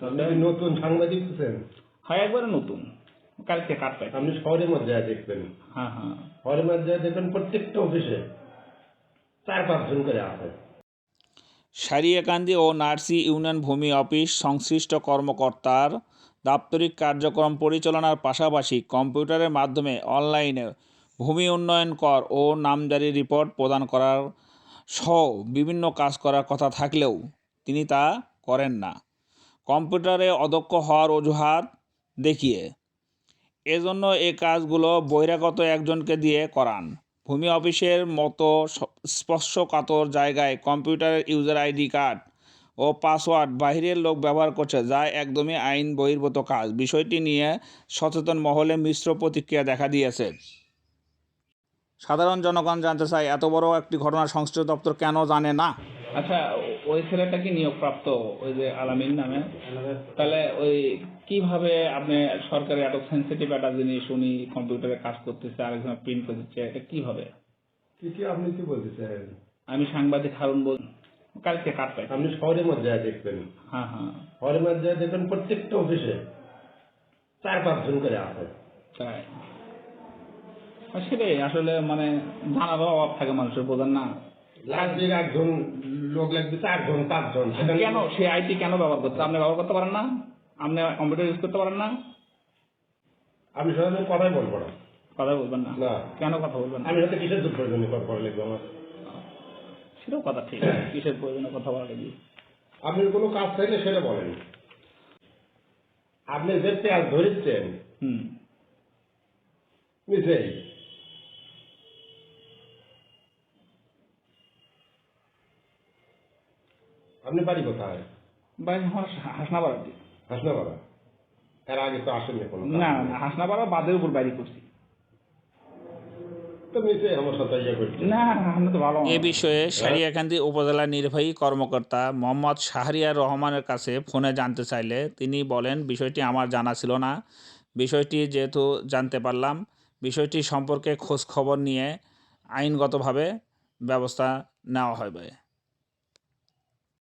আপনি কি নতুন সাংবাদিক হচ্ছেন? হ্যাঁ, একবারে নতুন, কালকে কাটটায়। আপনি শহরের মধ্যে দেখবেন, হ্যাঁ হ্যাঁ, শহরের মধ্যে দেখবেন প্রত্যেকটা অফিসে 4-5 জন করে আছে। সারিয়াকান্দি ও নার্সি ইউনিয়ন ভূমি অফিস সংশ্লিষ্ট কর্মকর্তার দাপ্তরিক কার্যক্রম পরিচালনার পাশাপাশি কম্পিউটারের মাধ্যমে অনলাইনে ভূমি উন্নয়ন কর ও নামজারি রিপোর্ট প্রদান করার সহ বিভিন্ন কাজ করার কথা থাকলেও তিনি তা করেন না, কম্পিউটারে অদক্ষ হওয়ার অজুহাত দেখিয়ে। এজন্য এ কাজগুলো বহিরাগত একজনকে দিয়ে করান। ভূমি অফিসের মতো স্পর্শকাতর জায়গায় কম্পিউটারের ইউজার আইডি কার্ড ও পাসওয়ার্ড বাইরের লোক ব্যবহার করছে, যা একদমই আইন বহির্ভূত কাজ। বিষয়টি নিয়ে সচেতন মহলে মিশ্র প্রতিক্রিয়া দেখা দিয়েছে। সাধারণ জনগণ জানতে চায়, এত বড় একটি ঘটনা সংশ্লিষ্ট দপ্তর কেন জানে না? আচ্ছা, ওই ছেলেটা কি নিয়োগপ্রাপ্ত, ওই যে আলামিন নামে? তাহলে ওই কিভাবে আপনি সরকারের এত সেন্সিটিভ একটা জিনিস উনি কম্পিউটারে কাজ করতেছে, আরেকজন প্রিন্ট করে দিচ্ছে, এটা কিভাবে? কি আপনি কি বলতে চান? আমি সাংবাদিক হারুন বল, কালকে কাটটায়। আপনি শহরের মধ্যে দেখবেন, হ্যাঁ হ্যাঁ, শহরের মধ্যে দেখবেন প্রত্যেকটা অফিসে 4-5 জন করে আছে। তাই সেটাই আসলে মানে জানারও অভাব থাকে মানুষের, বোঝেন না? লাগবে একজন লোক, লাগবে 4 জন 5 জন। কেন সে আইটি কেন ব্যবহার করতে? আপনি ব্যবহার করতে পারেন না? আপনি কম্পিউটার ইউজ করতে পারেন না? আমি সাধারণত কথাই বলবো না। কথা বলবেন না? না। কেন কথা বলবেন না? আমি হয়তো কিসের দুঃখ প্রয়োজনে কথা লিখবো আমার? সেটাও কথা ঠিক, কিসের প্রয়োজনে কথা বলা লাগবে? আপনি কোনো কাজ চাইলে সেটা বলেন। আপনি যে পেঁয়াজ ধরেছেন বুঝলেন, আপনি বাড়ি কোথায়? ভাই আমার হাসনাবাড়া। হাসনাবাড়া? এর আগে তো আসেননি কোনো? না না, হাসনাবাড়া বাদের উপর বাড়ি করছি। তো নিচে আমার সাথে ইয়ে করছি না, আমরা তো ভালো। এ বিষয়ে সারিয়াকান্দি উপজেলা নির্বাহী কর্মকর্তা মোহাম্মদ শাহরিয়ার রহমানের কাছে ফোনে জানতে চাইলে তিনি বলেন, বিষয়টি আমার জানা ছিল না। বিষয়টি যেহেতু জানতে পারলাম, বিষয়টি সম্পর্কে খোঁজ খবর নিয়ে আইনগতভাবে ব্যবস্থা নেওয়া হবে।